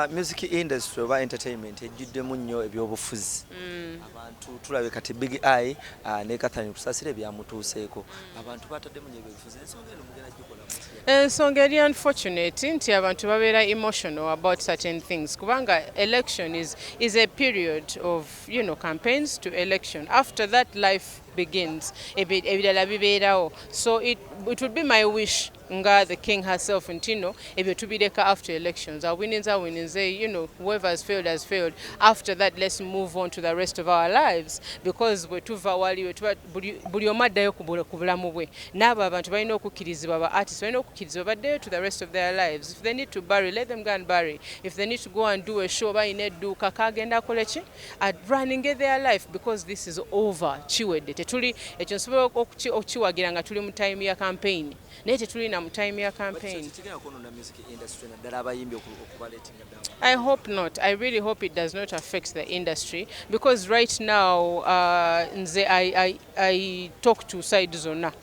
Music industry oba entertainment ejjuddemu nnyo ebyobufuzi. Abantu tulabe kati Big Eye ne Kati Kusasira ebyamutuuseeko. Abantu bataddemu nnyo ebyobufuzi. Ensonga eno mugenda gikola mutya? Ensonga eri unfortunate nti abantu babeera emotional about certain things kubanga election is a period of campaigns to election. After that life begins. Ebirala bibeerawo. So it would be my wish nga the king herself ntino ebyo tubireka after elections. Our winnings are winnings. Whoever has failed. After that, let's move on to the rest of our lives because wetuva wali buli omaddayo ku bulamu bwe. N'abo abantu balina okukkirizibwa ba artists balina okukkirizibwa baddeyo to the rest of their lives. If they need to bury, let them go and bury. If they need to go and do a show balina edduuka kagenda akole ki running their life because this is over. Chiwedde tetuli ekyo nsobola okukiwagira nga tuli mu time ya campaign naye tetuli na mu time ya campaign. I hope not. I really hope it does not affect the industry because right now I talk to sides zonna.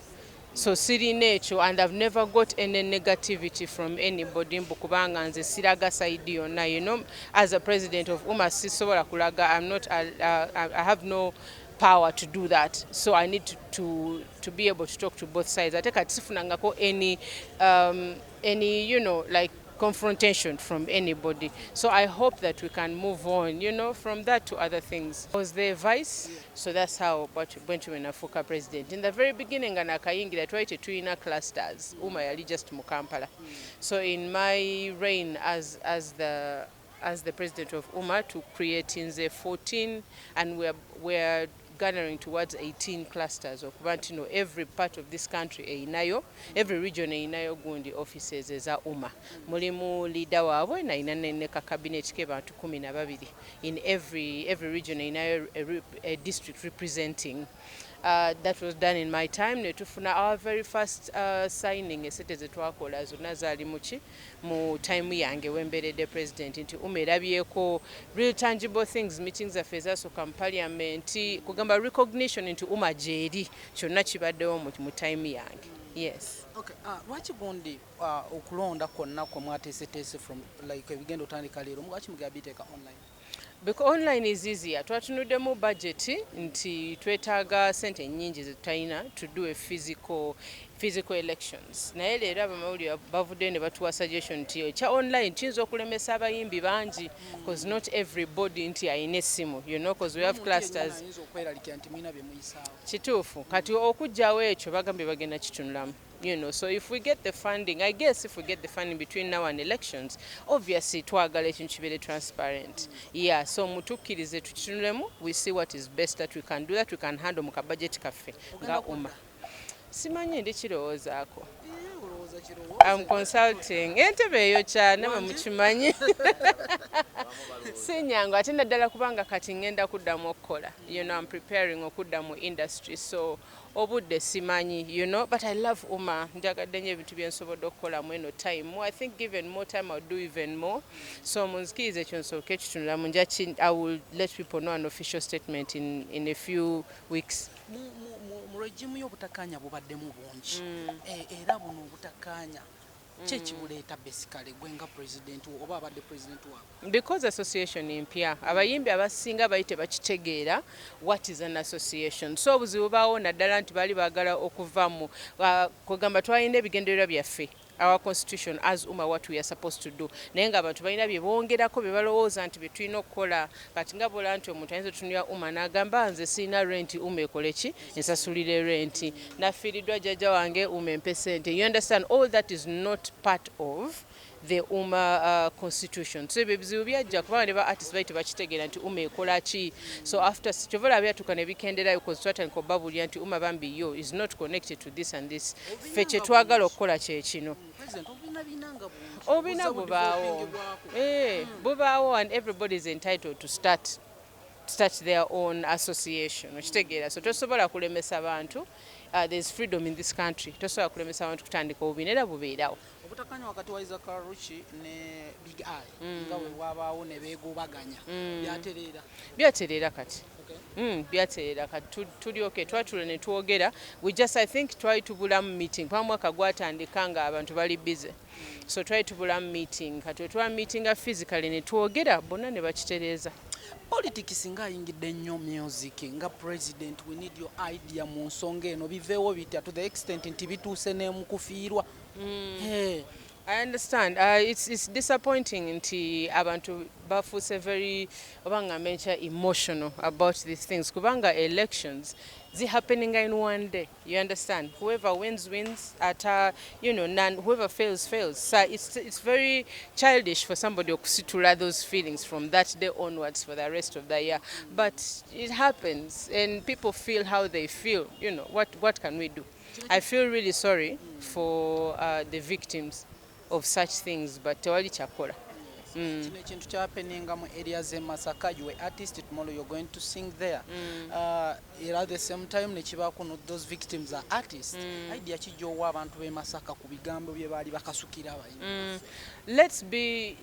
So siri necho and I've never got any negativity from anybody mbukubanga nze siraga side yonna. As a president of sisobola kulaga I have no power to do that, so I need to be able to talk to both sides. I take sifunangako any like confrontation from anybody, so I hope that we can move on from that to other things. I was the vice, so that's how went to Nafuka president. In the very beginning and akayingira twite tuina clusters yali just mu Kampala. So in my reign as the president of to create in the 14 and we're gathering towards 18 clusters of Bantino. Every part of this country every region einayo gundi offices eza mulimu leader wabwe na inane cabinet ke bantu 12 in every region einayo a district representing. That was done in my time. Netufuna our very first signing esete zetwakola zonna zaali mu time yange wemberedde president nti erabyeko real tangible things, meetings of ezasooka mu parliament kugamba recognition nti jeeri kyonna kibaddewo mu time yange. Yes. Okay. Lwaki gundi okulonda kwonna kwe mwateeseteese from like ebigenda otandika leero lwaki mugabiteeka online? Because online is easier. Twatunuddemu budget nti twetaaga sente nnyingi zetulina to do a physical elections. Naye leero abamawulire bavudde ne batuwa suggestion nti ekya online kiyinza okulemesa abayimbi bangi because not everybody nti ayina essimu because we have clusters. Kituufu kati okujjawo ekyo bagambye bagenda kitunulamu. So if we get the funding, between now and elections, obviously twagala ekintu kibeere transparent. Yeah, so mutukkirize tukitunulemu, we see what is best that we can do, that we can handle mu budget kaffe nga simanyi ndi kirowoozaako. I'm consulting. Entebe eyo kyana mukimanyi. Sinyangu ate naddala kubanga kati ngenda kuddamu okukola. I'm preparing okudda mu industry, so obudde simanyi, but I love njagadde nnyo ebintu bye nsobodde okukola mu eno time. I think given more time I'll do even more. So munzikirize ekyo nsooke kitunulamu I will let people know an official statement in a few weeks. Mu regimu y'obutakkaanya bubaddemu bungi era buno obutakkaanya kyekibuleeta basically gwenga president oba abadde president waabwe? Because association impya abayimbi abasinga bayite bakitegeera what is an association, so obuzibu baawo naddala nti baali baagala okuvamu kugamba twalina ebigendererwa byaffe our constitution as what we are supposed to do naye nga abantu balina bye bongerako bye balowooza nti bye tulina okukola kati nga bola nti omuntu ayinza otunulira n'agamba nze sirina renti ekole ki ensasulire renti nafiiriddwa jjajja wange empe sente. You understand, all that is not part of the constitution. So ebizibu byajja kubanga ne ba artists bayite bakitegeera nti ekola ki. So after kyovola byatuuka ne bikenderayo because twatandika obbabulira nti bambi yo is not connected to this and this. Ffe kye twagala okukola kye kino. Obina bubaawo. Bubaawo and everybody is entitled to start their own association. Okitegeera, so tosobola kulemesa bantu. There's freedom in this country. Tosobola kulemesa abantu kutandika obubina era bubeerawo. obutakkaanya wakati wa Isaac Ruchi ne Big Eye nga bwe wabaawo ne beegobaganya byatereera kati byatereera kati tulyoke twatula ne twogera I think twali tubulamu meeting pa mwaka gwatandika nga abantu bali busy so twali tubulamu meeting kati twa meetinga physically ne twogera bonna ne bakitereeza. Politics nga ayingidde nnyo music nga president we need your idea mu nsonga eno biveewo bitya to the extent nti bituuse n'emukufiirwa. I understand. It's disappointing nti abantu bafuuse very obanga mention emotional about these things. Kubanga elections they happening in one day. You understand? Whoever wins wins. Whoever fails fails. So it's very childish for somebody to situate those feelings from that day onwards for the rest of the year. But it happens, and people feel how they feel. What can we do? I feel really sorry for the victims of such things, but tewali kyakola. Kino ekintu kyapeninga mu areas e Masaka. You were artist, tomorrow you're going to sing there. At the same time ne kibaako no those victims are artists. Idea kijjowa abantu be Masaka ku bigambo bye baali bakasukira abayimbi.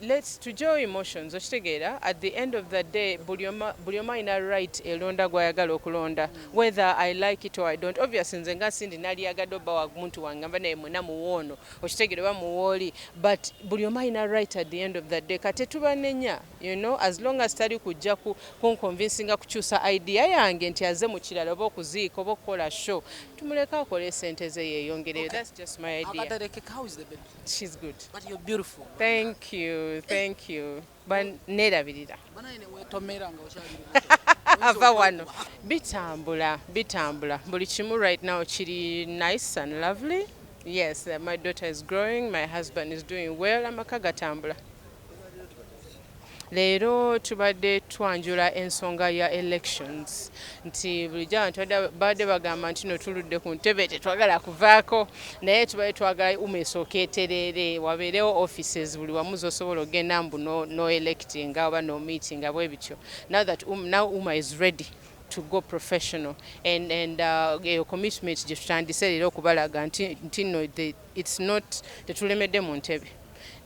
Let's to joy emotions okitegeera. At the end of the day buli omu ina right elonda gwayagala okulonda, whether I like it or I don't. Obviously nze nga sindi nali yagadde oba wa muntu wangamba naye mwena muwoono okitegeera ba muwooli, but buli omu ina right at the end of the day. Kate tubanenya, as long as tali kujja kunconvincinga kukyusa idea yange nti aze mu kirala oba okuziika oba okukola show, tumuleka akole sente ze yeeyongereyo. That's just my idea. How is the baby? She's good. But you're beautiful. Thank you. But nerabirira. Ava wano. Bitambula. Buli kimu right now kiri nice and lovely. Yes, my daughter is growing, my husband is doing well, amaka gatambula. Leero tubadde twanjula ensonga ya elections nti bulijjo abantu badde bagamba nti no tuludde ku ntebe tetwagala kuvaako, naye tubadde twagala umesooka etereere wabeerewo offices buli wamu z'osobola ogenda mbu no electing oba no meeting bwe bityo. Now that Uma is ready to go professional and commitment gye tutandise leero okubalaga nti no it's not tetulemedde mu ntebe.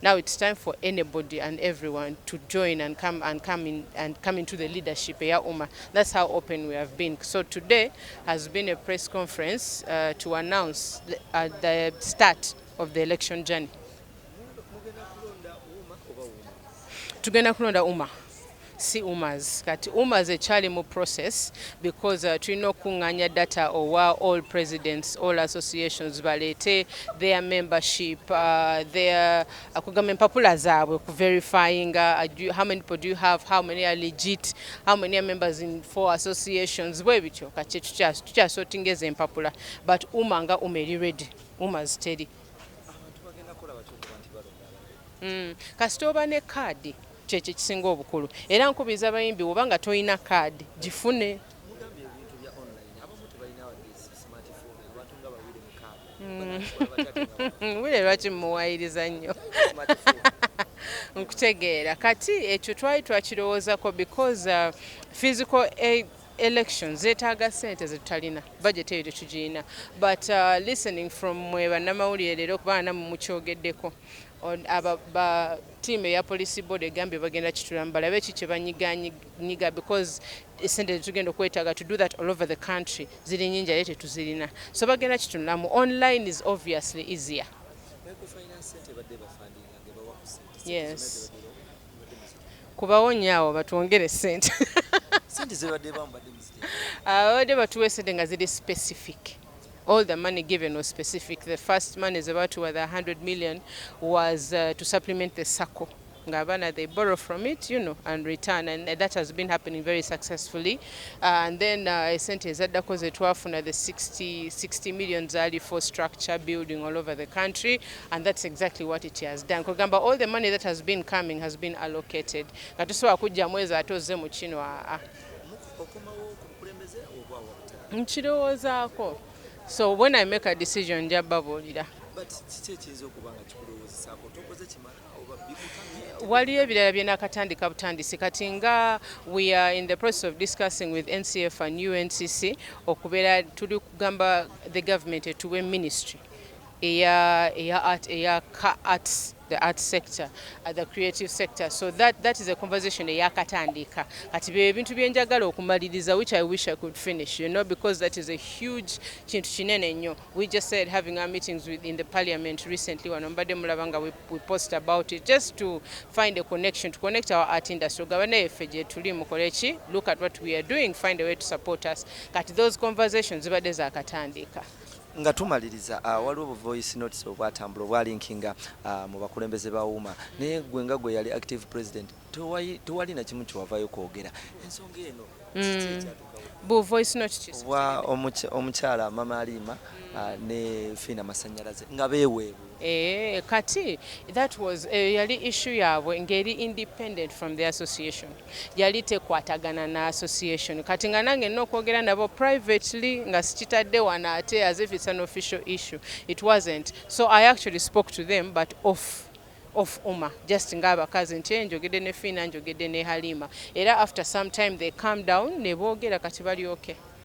Now it's time for anybody and everyone to join and come into the leadership ya Uma. That's how open we have been. So today has been a press conference to announce the start of the election journey. Tugenda kulonda Uma. Si Umas. Kati Umas ekyali mu process because tulina okunganya data owa all presidents, all associations baleete their membership, their kugamba empapula zaabwe ku verifying how many people do you have, how many are legit, how many are members in 4 associations, bwe bityo kati tukyasorting ezo empapula, but Uma nga eri ready. Umas teri. Kasita oba ne kaadi kyekyo kisinga obukulu, era nkubiriza abayimbi oba nga toyina kaadi gifune. Wile lwaki muwayiriza nnyo nkutegeera kati ekyo twali twakirowoozako because physical elections zetaaga sente zetutalina, budget eyo tetugirina, but listening from mwe bannamawulire leero kubanga namwe mukyogeddeko aba team ya police board egambye bagenda kitula mbalabe ki kye banyiganyiga because sente tugenda okwetaaga to do that all over the country ziri nnyingi ate tetuzirina, so bagenda kitulamu. Online is obviously easier. Yes, kubawonya awo batwongere sente abadde batuwa sente nga ziri specific. All the money given was specific. The first money is about to 100 million was to supplement the SACCO. Ngabana, they borrow from it, and return, and that has been happening very successfully. And then sente ezaddako ze twafuna the 60 million zali for structure building all over the country, and that's exactly what it has done. Kugamba, all the money that has been coming has been allocated. Katusobola kujja mwezi ate ozze mu kino nkirowoozaako. So when I make a decision, njababuulira. Waliyo ebirala bye nakatandika butandisi kati nga we are in the process of discussing with NCF and UNCC okubeera tuli kugamba the government etuwe ministry arts, the art sector, the creative sector. So that is a conversation eyakatandika. Kati bye ebintu byenjagala okumaliriza, which I wish I could finish, because that is a huge kintu kinene nnyo. We just said having our meetings in the parliament recently, wanombadde mulabanga we post about it, just to find a connection, to connect our art industry. Gavana yaffe gye tuli mukolechi, look at what we are doing, find a way to support us. Kati those conversations zibadde zaakatandika. Nga tumaliriza waliwo voice notes obwatambula obwalinkinga mu bakulembeze ba UMA naye gwe nga gwe yali active president tewali na kimu kiwavayo kwogera ensonga eno bu voice note omukyala Mama Alima ne Fina Masanyalaze nga beeweebwe kati that was yali issue yaabwe ngeri independent from the association, yali tekwatagana na association. Kati nga nange n'okwogera nabo privately nga sikitadde wana ate as if it's an official issue, it wasn't. So I actually spoke to them but off UMA, just ng'abakazi nti njogedde ne Fina njogedde ne Halima, era after some time they calmed down ne boogera kati bali okay.